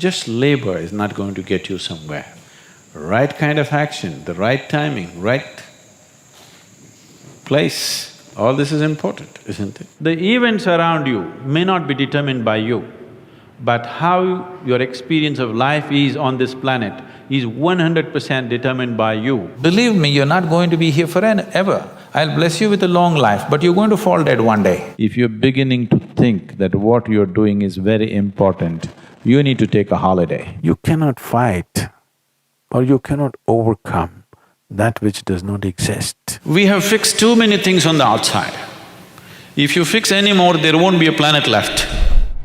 Just labor is not going to get you somewhere. Right kind of action, the right timing, right place, all this is important, isn't it? The events around you may not be determined by you, but how your experience of life is on this planet is 100% determined by you. Believe me, you're not going to be here forever. I'll bless you with a long life, but you're going to fall dead one day. If you're beginning to think that what you're doing is very important, you need to take a holiday. You cannot fight or you cannot overcome that which does not exist. We have fixed too many things on the outside. If you fix any more, there won't be a planet left.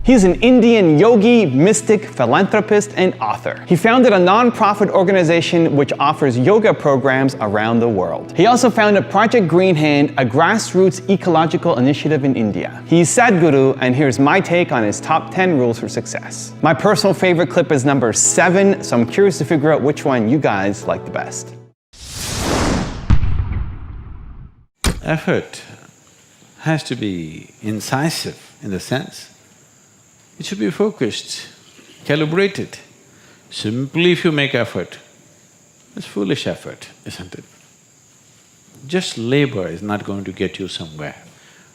He's an Indian yogi, mystic, philanthropist, and author. He founded a non-profit organization which offers yoga programs around the world. He also founded Project GreenHands, a grassroots ecological initiative in India. He's Sadhguru, and here's my take on his top 10 rules for success. My personal favorite clip is number 7, so I'm curious to figure out which one you guys like the best. Effort has to be incisive in the sense, it should be focused, calibrated. Simply if you make effort, it's foolish effort, isn't it? Just labor is not going to get you somewhere.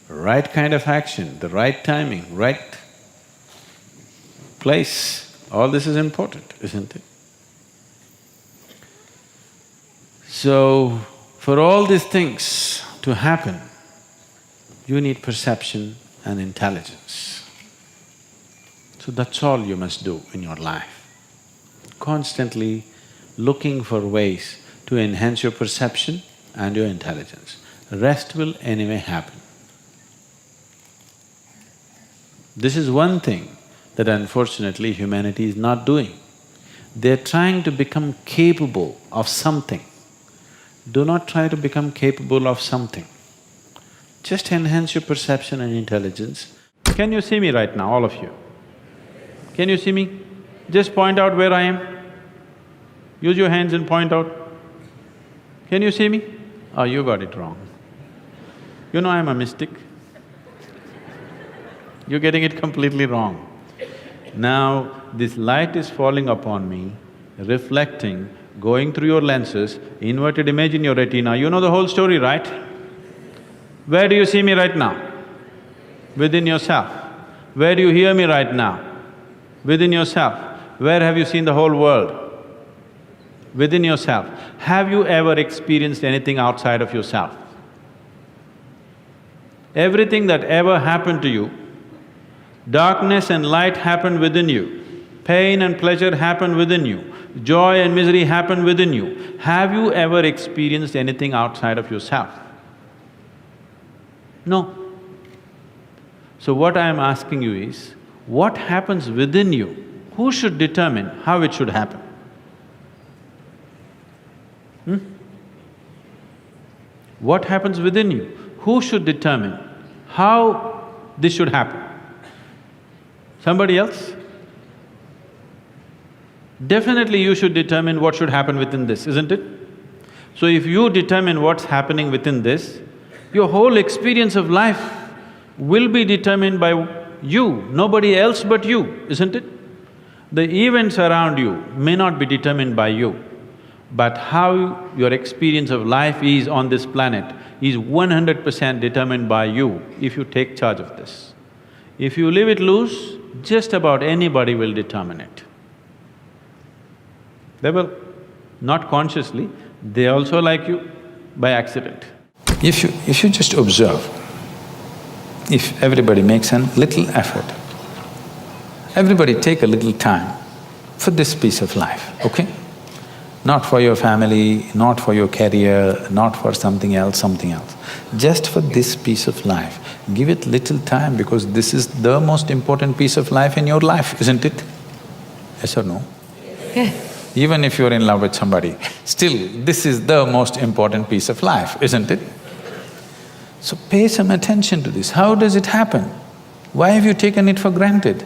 Right kind of action, the right timing, right place, all this is important, isn't it? So, for all these things to happen, you need perception and intelligence. So that's all you must do in your life. Constantly looking for ways to enhance your perception and your intelligence. Rest will anyway happen. This is one thing that unfortunately humanity is not doing. They're trying to become capable of something. Do not try to become capable of something. Just enhance your perception and intelligence. Can you see me right now, all of you? Can you see me? Just point out where I am. Use your hands and point out. Can you see me? Oh, you got it wrong. You know I'm a mystic. You're getting it completely wrong. Now, this light is falling upon me, reflecting, going through your lenses, inverted image in your retina. You know the whole story, right? Where do you see me right now? Within yourself. Where do you hear me right now? Within yourself. Where have you seen the whole world? Within yourself. Have you ever experienced anything outside of yourself? Everything that ever happened to you, darkness and light happened within you, pain and pleasure happened within you, joy and misery happened within you. Have you ever experienced anything outside of yourself? No. So what I am asking you is, what happens within you? Who should determine how it should happen? What happens within you? Who should determine how this should happen? Somebody else? Definitely you should determine what should happen within this, isn't it? So if you determine what's happening within this, your whole experience of life will be determined by you, nobody else but you, isn't it? The events around you may not be determined by you, but how your experience of life is on this planet is 100% determined by you if you take charge of this. If you leave it loose, just about anybody will determine it. They will, not consciously, they also like you by accident. If you just observe, if everybody makes a little effort, everybody take a little time for this piece of life, okay? Not for your family, not for your career, not for something else, just for this piece of life. Give it little time because this is the most important piece of life in your life, isn't it? Yes or no? Yes. Even if you're in love with somebody, still this is the most important piece of life, isn't it? So pay some attention to this. How does it happen? Why have you taken it for granted?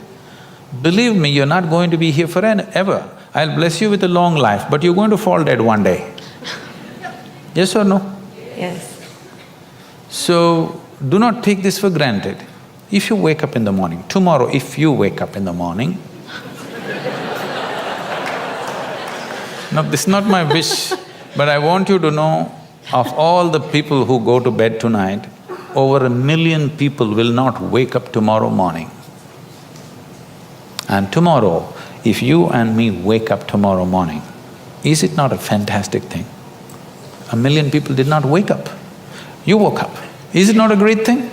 Believe me, you're not going to be here forever. I'll bless you with a long life, but you're going to fall dead one day. Yes or no? Yes. So, do not take this for granted. If you wake up in the morning, tomorrow if you wake up in the morning, No, this is not my wish, but I want you to know, of all the people who go to bed tonight, over 1 million people will not wake up tomorrow morning. And tomorrow, if you and me wake up tomorrow morning, is it not a fantastic thing? 1 million people did not wake up. You woke up. Is it not a great thing?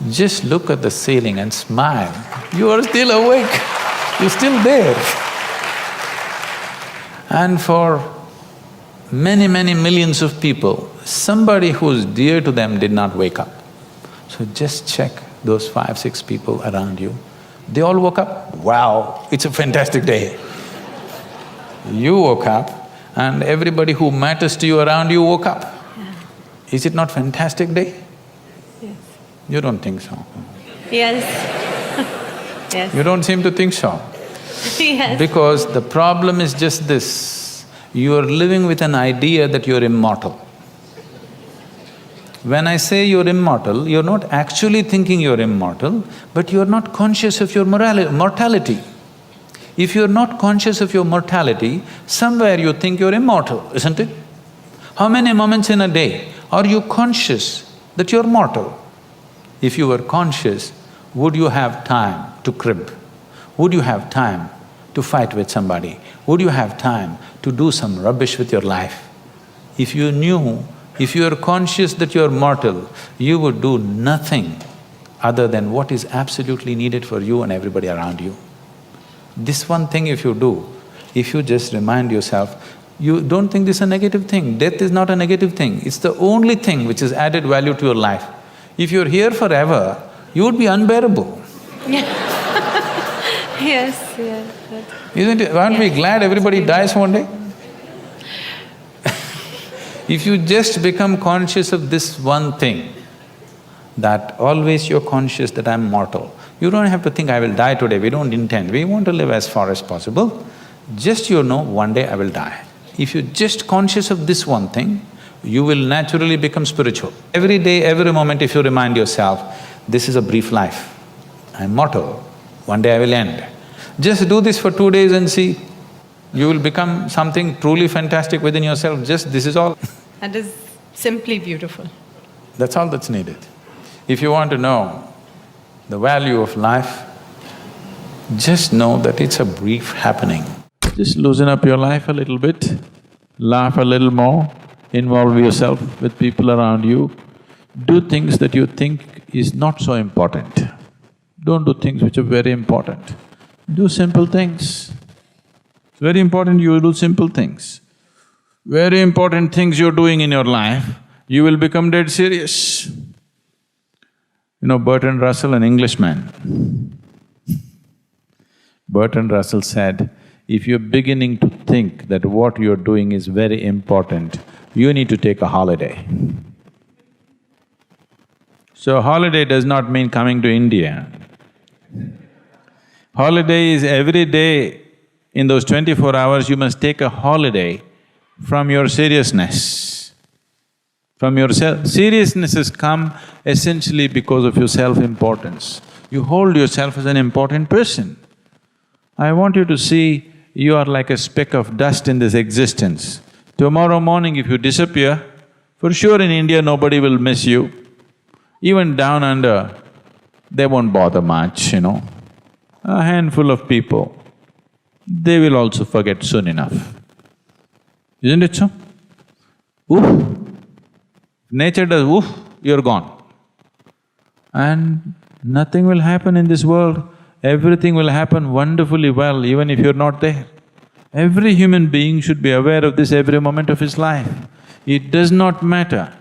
Just look at the ceiling and smile. You are still awake. You're still there. And for many, many millions of people, somebody who's dear to them did not wake up. So just check those 5, 6 people around you. They all woke up. Wow, it's a fantastic day. You woke up and everybody who matters to you around you woke up. Yeah. Is it not fantastic day? Yes. You don't think so. Yes. Yes. You don't seem to think so. Yes. Because the problem is just this, you are living with an idea that you're immortal. When I say you're immortal, you're not actually thinking you're immortal, but you're not conscious of your mortality. If you're not conscious of your mortality, somewhere you think you're immortal, isn't it? How many moments in a day are you conscious that you're mortal? If you were conscious, would you have time to crib? Would you have time to fight with somebody? Would you have time to do some rubbish with your life? If you knew, if you are conscious that you are mortal, you would do nothing other than what is absolutely needed for you and everybody around you. This one thing if you do, if you just remind yourself, you don't think this is a negative thing. Death is not a negative thing, it's the only thing which has added value to your life. If you're here forever, you would be unbearable. Yes, yes. Isn't it? Aren't we glad everybody dies one day? If you just become conscious of this one thing, that always you're conscious that I'm mortal, you don't have to think, I will die today, we don't intend, we want to live as far as possible. Just you know, one day I will die. If you're just conscious of this one thing, you will naturally become spiritual. Every day, every moment if you remind yourself, this is a brief life, I'm mortal, one day I will end. Just do this for 2 days and see, you will become something truly fantastic within yourself, just this is all. That is simply beautiful. That's all that's needed. If you want to know the value of life, just know that it's a brief happening. Just loosen up your life a little bit, laugh a little more, involve yourself with people around you, do things that you think is not so important. Don't do things which are very important. Do simple things. It's very important you do simple things. Very important things you're doing in your life, you will become dead serious. You know, Bertrand Russell, an Englishman, Bertrand Russell said, if you're beginning to think that what you're doing is very important, you need to take a holiday. So holiday does not mean coming to India. Holiday is every day, in those 24 hours, you must take a holiday from your seriousness. From your seriousness has come essentially because of your self-importance. You hold yourself as an important person. I want you to see you are like a speck of dust in this existence. Tomorrow morning if you disappear, for sure in India nobody will miss you. Even down under, they won't bother much, you know. A handful of people, they will also forget soon enough. Isn't it so? Oof! Nature does oof, you're gone. And nothing will happen in this world, everything will happen wonderfully well even if you're not there. Every human being should be aware of this every moment of his life. It does not matter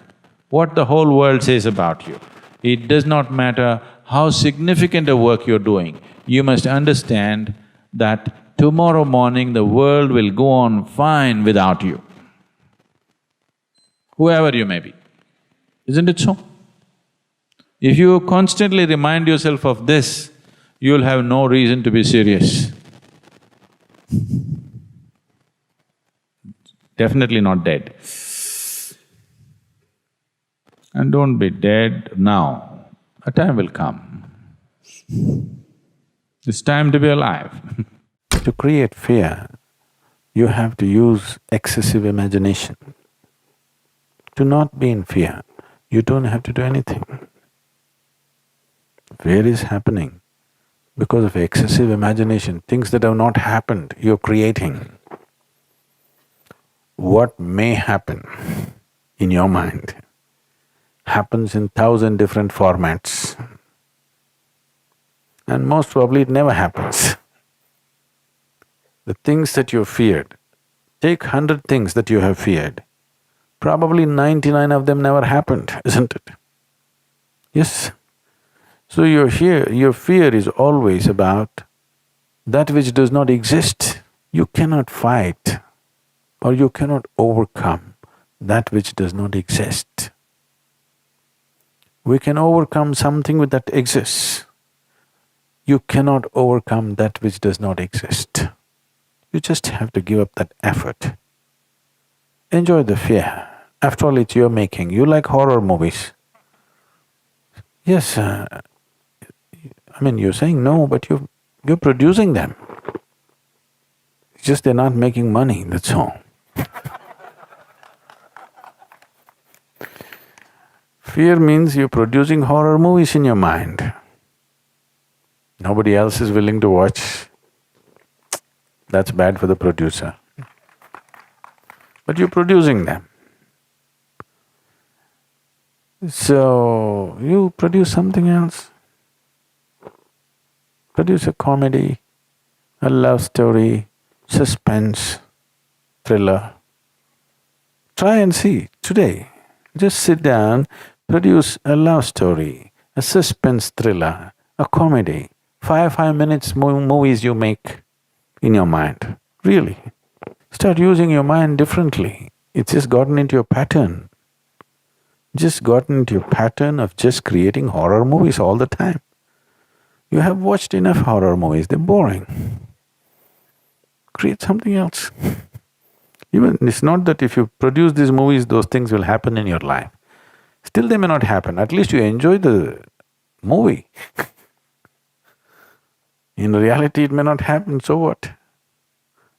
what the whole world says about you. It does not matter how significant a work you're doing. You must understand that tomorrow morning the world will go on fine without you, whoever you may be. Isn't it so? If you constantly remind yourself of this, you'll have no reason to be serious. Definitely not dead. And don't be dead now, a time will come. It's time to be alive. To create fear You have to use excessive imagination. To not be in fear, you don't have to do anything. Fear is happening because of excessive imagination, things that have not happened, you're creating. What may happen in your mind happens in 1,000 different formats, and most probably it never happens. The things that you feared, take 100 things that you have feared, probably 99 of them never happened, isn't it? Yes. So your fear is always about that which does not exist. You cannot fight or you cannot overcome that which does not exist. We can overcome something that exists. You cannot overcome that which does not exist. You just have to give up that effort. Enjoy the fear. After all, it's your making. You like horror movies. Yes, you're saying no, but you're producing them. It's just they're not making money, that's all. Fear means you're producing horror movies in your mind. Nobody else is willing to watch. That's bad for the producer. But you're producing them. So, you produce something else. Produce a comedy, a love story, suspense, thriller. Try and see today. Just sit down, produce a love story, a suspense thriller, a comedy. 5 minutes movies you make in your mind. Really. Start using your mind differently. It's just gotten into your pattern. Just gotten into your pattern of just creating horror movies all the time. You have watched enough horror movies, they're boring. Create something else. Even it's not that if you produce these movies, those things will happen in your life. Still they may not happen, at least you enjoy the movie. In reality, it may not happen, so what?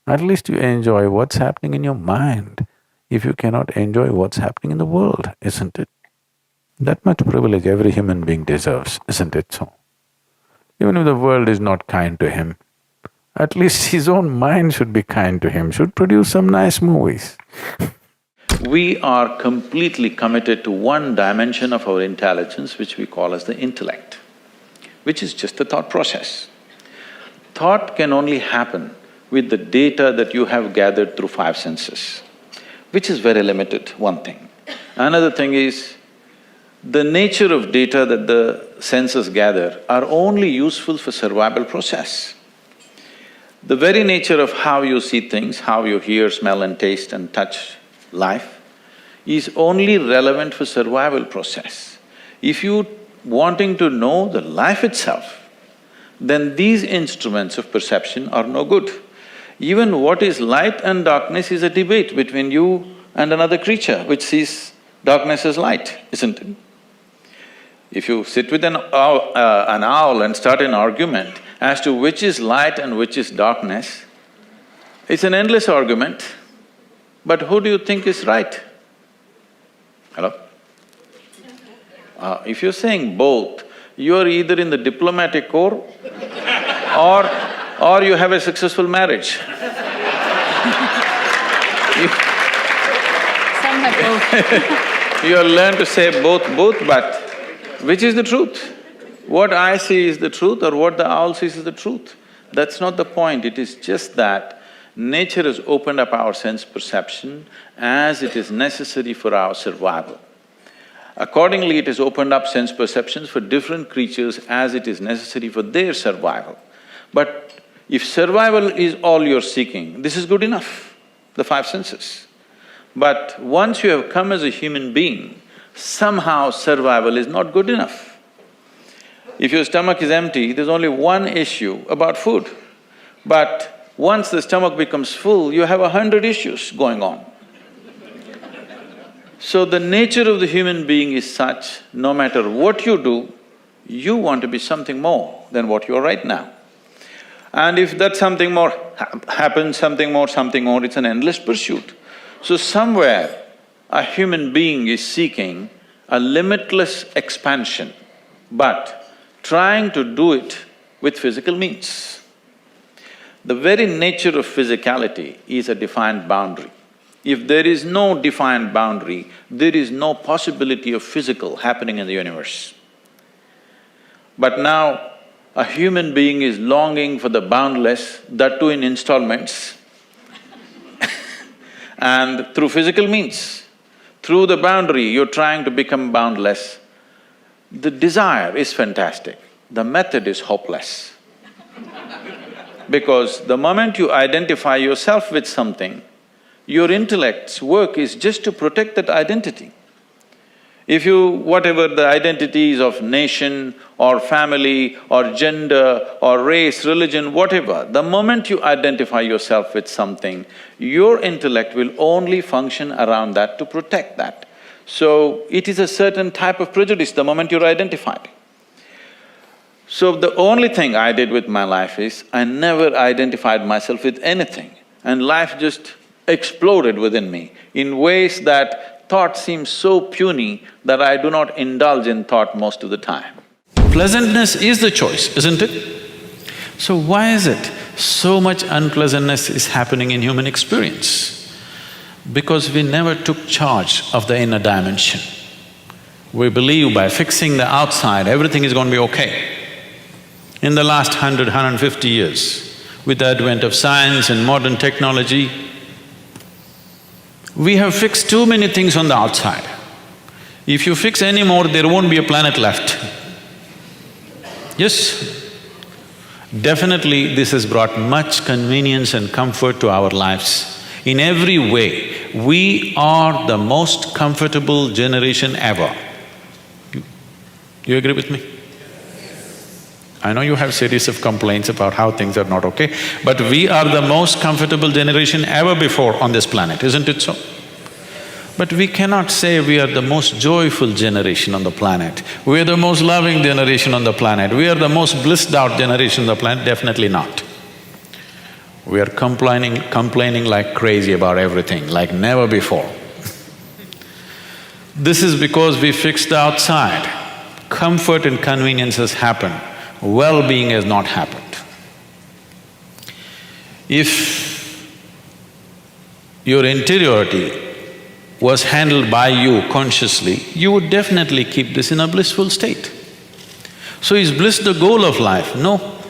At least you enjoy what's happening in your mind, if you cannot enjoy what's happening in the world, isn't it? That much privilege every human being deserves, isn't it so? Even if the world is not kind to him, at least his own mind should be kind to him, should produce some nice movies. We are completely committed to one dimension of our intelligence which we call as the intellect, which is just the thought process. Thought can only happen with the data that you have gathered through 5 senses, which is very limited, one thing. Another thing is, the nature of data that the senses gather are only useful for survival process. The very nature of how you see things, how you hear, smell and taste and touch life is only relevant for survival process. If you wanting to know the life itself, then these instruments of perception are no good. Even what is light and darkness is a debate between you and another creature which sees darkness as light, isn't it? If you sit with an owl and start an argument as to which is light and which is darkness, it's an endless argument, but who do you think is right? Hello? If you're saying both, you're either in the diplomatic corps or you have a successful marriage. Some have both. You learn to say both, but which is the truth? What I see is the truth or what the owl sees is the truth? That's not the point, it is just that nature has opened up our sense perception as it is necessary for our survival. Accordingly, it has opened up sense perceptions for different creatures as it is necessary for their survival. But if survival is all you're seeking, this is good enough, the 5 senses. But once you have come as a human being, somehow survival is not good enough. If your stomach is empty, there's only one issue about food. But once the stomach becomes full, you have 100 issues going on. So the nature of the human being is such, no matter what you do, you want to be something more than what you are right now. And if that something more happens, something more, it's an endless pursuit. So somewhere a human being is seeking a limitless expansion, but trying to do it with physical means. The very nature of physicality is a defined boundary. If there is no defined boundary, there is no possibility of physical happening in the universe. But now, a human being is longing for the boundless, that too in installments and through physical means. Through the boundary, you're trying to become boundless. The desire is fantastic, the method is hopeless. Because the moment you identify yourself with something, your intellect's work is just to protect that identity. If you… whatever the identities of nation or family or gender or race, religion, whatever, the moment you identify yourself with something, your intellect will only function around that to protect that. So, it is a certain type of prejudice the moment you're identified. So, the only thing I did with my life is, I never identified myself with anything, and life just exploded within me in ways that thought seems so puny that I do not indulge in thought most of the time. Pleasantness is the choice, isn't it? So why is it so much unpleasantness is happening in human experience? Because we never took charge of the inner dimension. We believe by fixing the outside, everything is going to be okay. In the last 150 years, with the advent of science and modern technology, we have fixed too many things on the outside. If you fix any more, there won't be a planet left. Yes, definitely this has brought much convenience and comfort to our lives. In every way, we are the most comfortable generation ever. You agree with me? I know you have series of complaints about how things are not okay, but we are the most comfortable generation ever before on this planet, isn't it so? But we cannot say we are the most joyful generation on the planet, we are the most loving generation on the planet, we are the most blissed out generation on the planet, definitely not. We are complaining like crazy about everything, like never before. This is because we fixed the outside. Comfort and convenience has happened, well-being has not happened. If your interiority was handled by you consciously, you would definitely keep this in a blissful state. So is bliss the goal of life? No.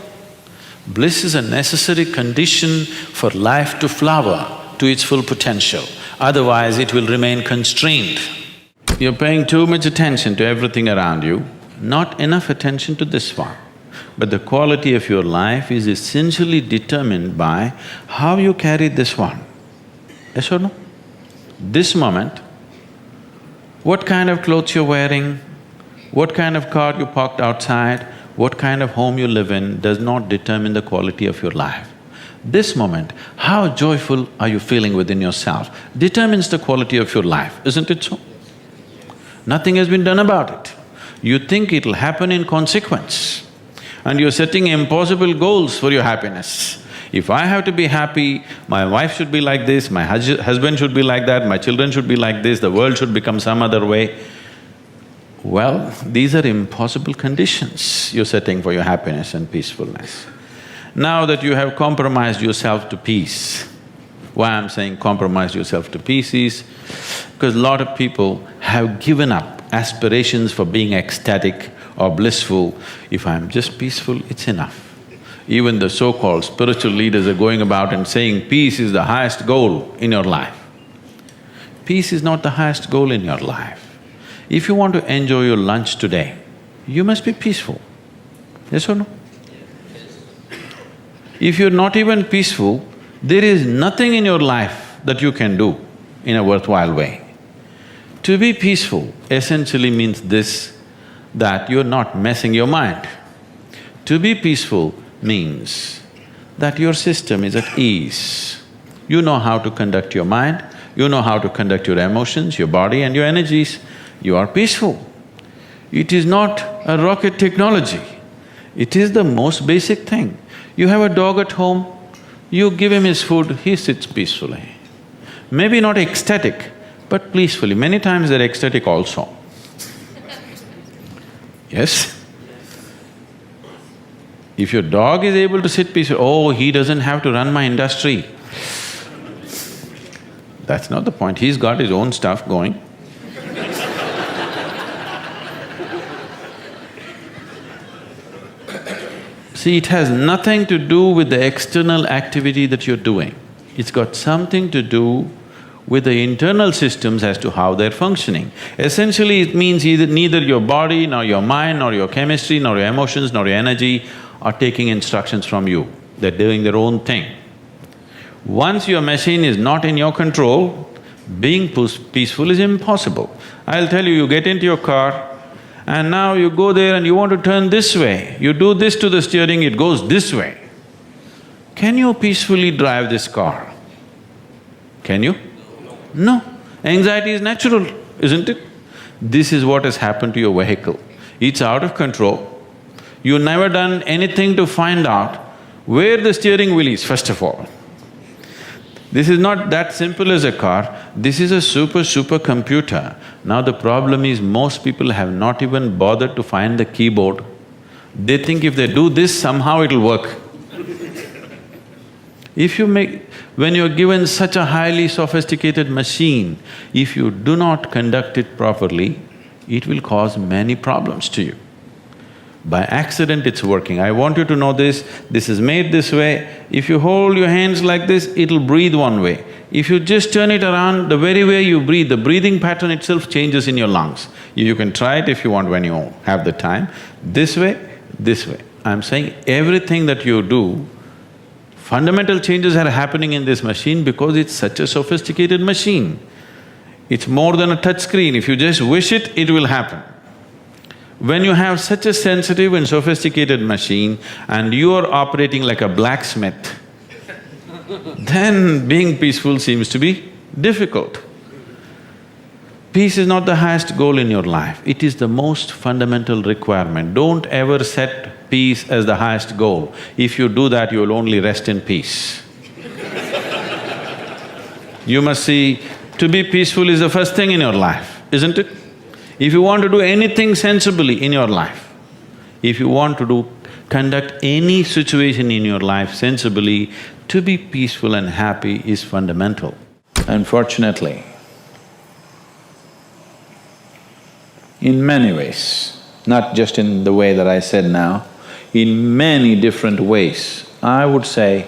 Bliss is a necessary condition for life to flower to its full potential, otherwise it will remain constrained. You're paying too much attention to everything around you, not enough attention to this one. But the quality of your life is essentially determined by how you carry this one. Yes or no? This moment, what kind of clothes you're wearing, what kind of car you parked outside, what kind of home you live in does not determine the quality of your life. This moment, how joyful are you feeling within yourself determines the quality of your life, isn't it so? Nothing has been done about it. You think it'll happen in consequence, and you're setting impossible goals for your happiness. If I have to be happy, my wife should be like this, my husband should be like that, my children should be like this, the world should become some other way. Well, these are impossible conditions you're setting for your happiness and peacefulness. Now that you have compromised yourself to peace, why I'm saying compromise yourself to peace is because a lot of people have given up aspirations for being ecstatic or blissful. If I'm just peaceful, it's enough. Even the so-called spiritual leaders are going about and saying peace is the highest goal in your life. Peace is not the highest goal in your life. If you want to enjoy your lunch today, you must be peaceful. Yes or no? If you're not even peaceful, there is nothing in your life that you can do in a worthwhile way. To be peaceful essentially means this, that you're not messing your mind. To be peaceful means that your system is at ease. You know how to conduct your mind, you know how to conduct your emotions, your body and your energies. You are peaceful. It is not a rocket technology, it is the most basic thing. You have a dog at home, you give him his food, he sits peacefully. Maybe not ecstatic, but peacefully. Many times they're ecstatic also. Yes? If your dog is able to sit peacefully, oh, he doesn't have to run my industry. That's not the point, he's got his own stuff going. See, it has nothing to do with the external activity that you're doing. It's got something to do with the internal systems as to how they're functioning. Essentially, it means neither your body, nor your mind, nor your chemistry, nor your emotions, nor your energy are taking instructions from you. They're doing their own thing. Once your machine is not in your control, being peaceful is impossible. I'll tell you, you get into your car and now you go there and you want to turn this way. You do this to the steering, it goes this way. Can you peacefully drive this car? Can you? No. Anxiety is natural, isn't it? This is what has happened to your vehicle. It's out of control. You've never done anything to find out where the steering wheel is, first of all. This is not that simple as a car, this is a super computer. Now the problem is most people have not even bothered to find the keyboard. They think if they do this, somehow it'll work. When you're given such a highly sophisticated machine, if you do not conduct it properly, it will cause many problems to you. By accident it's working. I want you to know this is made this way. If you hold your hands like this, it'll breathe one way. If you just turn it around, the very way you breathe, the breathing pattern itself changes in your lungs. You can try it if you want when you have the time. This way, this way. I'm saying everything that you do, fundamental changes are happening in this machine because it's such a sophisticated machine. It's more than a touch screen. If you just wish it, it will happen. When you have such a sensitive and sophisticated machine and you are operating like a blacksmith, then being peaceful seems to be difficult. Peace is not the highest goal in your life, it is the most fundamental requirement. Don't ever set peace as the highest goal. If you do that, you will only rest in peace. You must see, to be peaceful is the first thing in your life, isn't it? If you want to do anything sensibly in your life, if you want to conduct any situation in your life sensibly, to be peaceful and happy is fundamental. Unfortunately, in many ways, not just in the way that I said now, in many different ways, I would say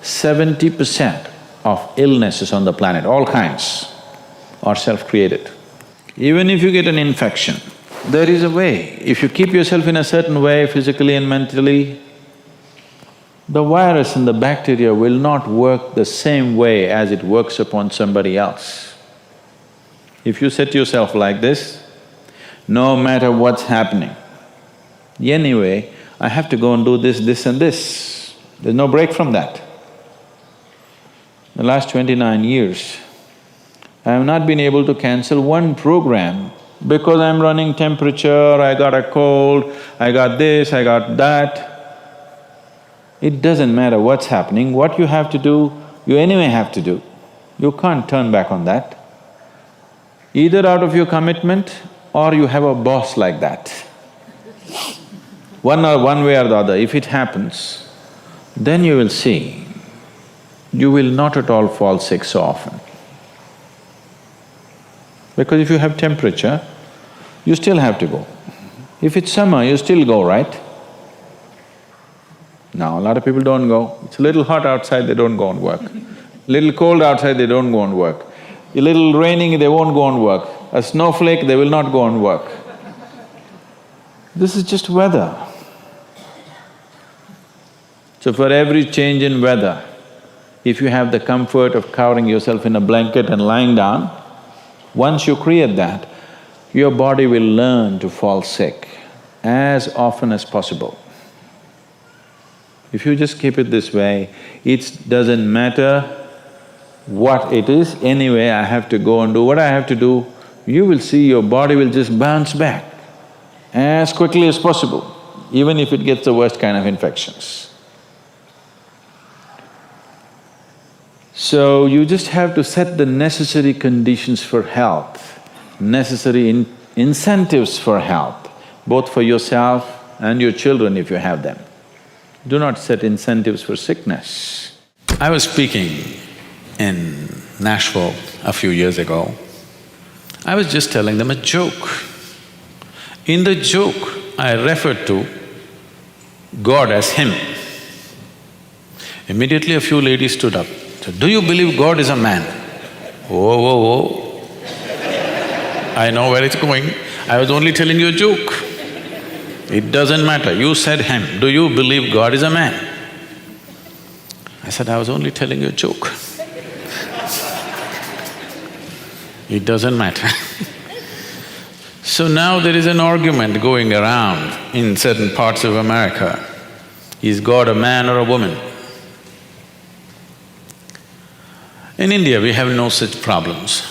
70% of illnesses on the planet, all kinds, are self-created. Even if you get an infection, there is a way. If you keep yourself in a certain way, physically and mentally, the virus and the bacteria will not work the same way as it works upon somebody else. If you set yourself like this, no matter what's happening, anyway, I have to go and do this, this and this. There's no break from that. The last 29 years, I have not been able to cancel one program because I'm running temperature, I got a cold, I got this, I got that. It doesn't matter what's happening, what you have to do, you anyway have to do. You can't turn back on that. Either out of your commitment or you have a boss like that. One way or the other, if it happens, then you will see, you will not at all fall sick so often. Because if you have temperature, you still have to go. If it's summer, you still go, right? Now, a lot of people don't go. It's a little hot outside, they don't go and work. Little cold outside, they don't go and work. A little raining, they won't go and work. A snowflake, they will not go and work. This is just weather. So for every change in weather, if you have the comfort of covering yourself in a blanket and lying down, once you create that, your body will learn to fall sick as often as possible. If you just keep it this way, it doesn't matter what it is, anyway I have to go and do what I have to do, you will see your body will just bounce back as quickly as possible, even if it gets the worst kind of infections. So you just have to set the necessary conditions for health, necessary incentives for health, both for yourself and your children if you have them. Do not set incentives for sickness. I was speaking in Nashville a few years ago. I was just telling them a joke. In the joke, I referred to God as Him. Immediately a few ladies stood up, said, "Do you believe God is a man?" Whoa, whoa, whoa. I know where it's going. I was only telling you a joke. It doesn't matter, you said Him. Do you believe God is a man? I said, I was only telling you a joke. It doesn't matter. So now there is an argument going around in certain parts of America. Is God a man or a woman? In India, we have no such problems.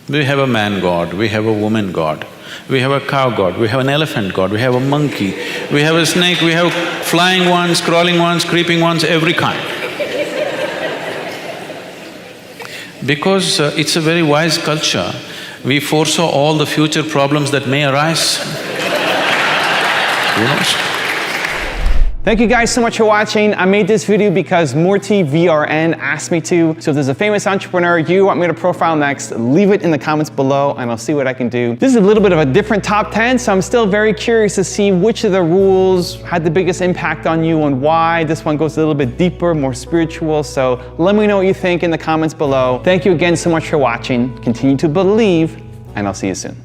We have a man god, we have a woman god, we have a cow god, we have an elephant god, we have a monkey, we have a snake, we have flying ones, crawling ones, creeping ones, every kind. Because it's a very wise culture, we foresaw all the future problems that may arise. Who knows? Thank you guys so much for watching. I made this video because Murthy VRN asked me to. So if there's a famous entrepreneur you want me to profile next, leave it in the comments below and I'll see what I can do. This is a little bit of a different top 10, so I'm still very curious to see which of the rules had the biggest impact on you and why. This one goes a little bit deeper, more spiritual, so let me know what you think in the comments below. Thank you again so much for watching. Continue to believe, and I'll see you soon.